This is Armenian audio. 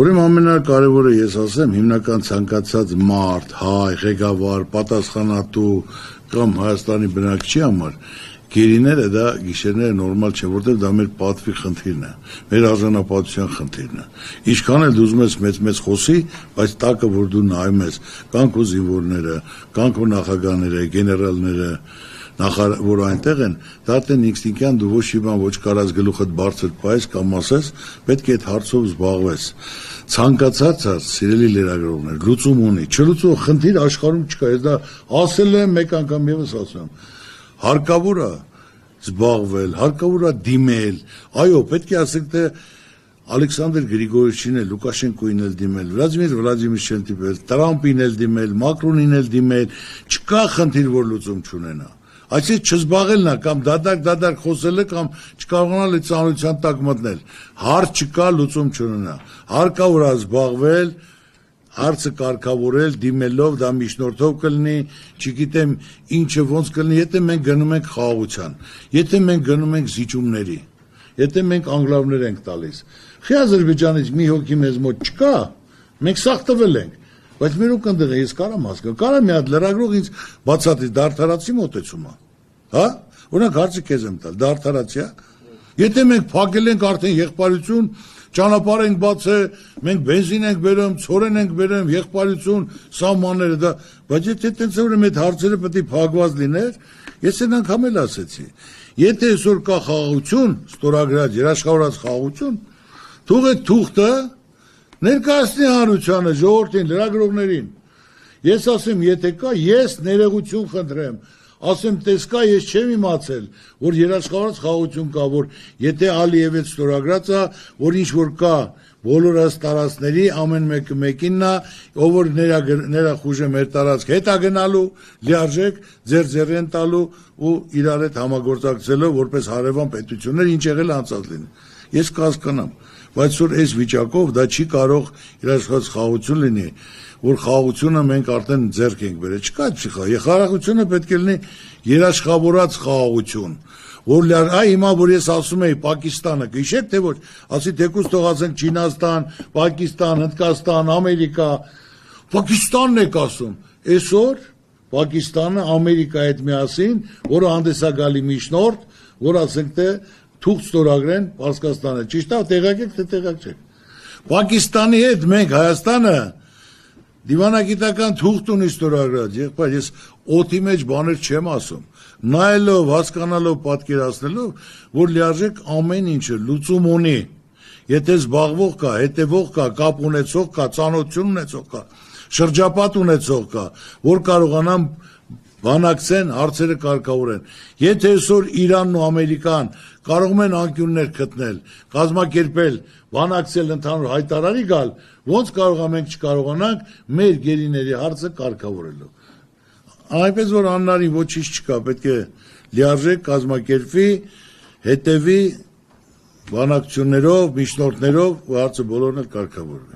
Ուրեմն ամենակարևորը ես ասեմ, հիմնական ցանկացած մարդ, հայ, ղեկավար, պատասխանատու կամ Հայաստանի բնակչի համար գերիները դա գիշերները նորմալ չէ, որտեղ դա մեր պատվի խնդիրն է, մեր արժանապատվության խնդիրն է։ Ինչքան էլ դու ուզում ես մեծ խոսի, բայց տակը որ դու նայում ես, կան քո զինվորները, կան քո նախագահները, գեներալները, որ այնտեղ են, դա տեն ինստինկտիվ դու ոչ մի բան ոչ կարած գլուխդ բարձր պայես կամ ասես, պետք է այդ հարցով զբաղվես։ Ցանկացած սիրելի լրագրողներ, լուծում ունի, չլուծող խնդիր աշխարհում չկա, ես դա ասել եմ մեկ անգամ եւս ասում։ Հարկավոր է զբաղվել, հարկավոր է դիմել, այո, պետք է ասենք թե Ալեքսանդր Գրիգորիչին էլ, Լուկաշենկոին էլ դիմել, Վլադիմիր Վլադիմիրչին դիմել, Տրամպին էլ դիմել, Մակրոնին էլ դիմել, չկա խնդիր, որ լուծում չունենա։ Այսինքն չզբաղելն է կամ դադար խոսելը կամ չկարողանալ այդ ծանրության տակ մտնել։ Հարց չկա, լուծում չունենա։ Հարկավոր է զբաղվել, հարցը կարգավորել, դիմելով, դա միջնորդով կլինի, չգիտեմ ինչը ոնց կլինի, եթե մենք գնում ենք խաղաղության, եթե մենք գնում ենք զիջումների, եթե մենք անգլավներ ենք տալիս։ Խի Ադրբեջանից մի հոգի մեզ մոտ չկա, մենք սաղ տվել ենք, բայց մերոք ընդեղ ես կարամ հասկանալ, կարամ մի հատ լրագրող ինձ բացատրի, դա արդարացի մոտեցումը, հա, օրինակ հարցը քեզ եմ տալ, դա արդարացի է։ Եթե մենք փակել ենք արդեն եղբայրություն, ճանապարհ ենք բացել, մենք բենզին ենք բերում, ցորեն ենք բերում, եղբայրություն, սահմանները դա, բայց եթե տենց ուրեմն այդ հարցերը պետք է փակված լիներ, ես այն անգամ էլ ասեցի։ Եթե այսօր կա խաղաղություն, ստորագրած երաշխավորած խաղաղություն, թող այդ թուղթը ներկայացնի հանրությանը, ժողովրդին, լրագրողներին։ Ես ասեմ, եթե կա, ես ներողություն խնդրեմ, ասեմ, տես կա, ես չեմ իմացել, որ երաշխավորած խաղաղություն կա, որ եթե Ալիևից ստորագրած է, որ ինչ որ կա, բոլորս տարածքների ամեն մեկը մեկինն է, ով որ ներախուժը մեր տարածք հետ է գնալու, լիարժեք ձեր տալու ու իրար հետ համագործակցելով որպես հարևան պետություններ ինչ եղել անցած լինի։ Ես կհասկանամ, բայց որ այս վիճակով դա չի կարող երաշխավորած խաղաղություն լինի, որ խաղաղությունը մենք արդեն ձեռք ենք բերել։ Չկա խաղաղությունը պետք է լինի երաշխավորած խաղաղություն, որ հիմա որ ես ասում եի Պակիստանը, գիշեր թե ոչ, ասի թեկուզ թողացենք Չինաստան, Պակիստան, Հնդկաստան, Ամերիկա, Պակիստանն եք ասում, այսօր Պակիստանը Ամերիկայի հետ միասին, որը հանդես է գալի միջնորդ, որ ասենք թե թուղթ ստորագրեն Պարսկաստանը, ճիշտ է, տեղակ եք, թե տեղակ չեք։ Պակիստանի հետ մենք Հայաստանը դիվանագիտական թուղթ ունի ստորագրած, եղբայր, ես օդի մեջ բաներ չեմ ասում, նայելով, հասկանալով, պատկերացնելով, որ լիարժեք ամեն ինչը լուծում ունի, եթե զբաղվող կա, հետևող կա, կապ ունեցող կա, ծանոթություն ունեցող կա, շրջապատ ունեցող կա, որ կարողանան բանակցեն, հարցերը կարգավորեն։ Եթե այսօր Իրանն ու Ամերիկան կարող են անկյուններ գտնել, կազմակերպել, բանակցել, ընդհանուր հայտարարի գալ, ոնց կարող ենք չկարողանանք մեր գերիների հարցը կարգավորելու։ Այնպես որ աննարին ոչինչ չկա, պետք է լիարժեք կազմակերպվի, հետևի բանակցություններով, միջնորդներով, հարցը բոլորն էլ կարգավորվի։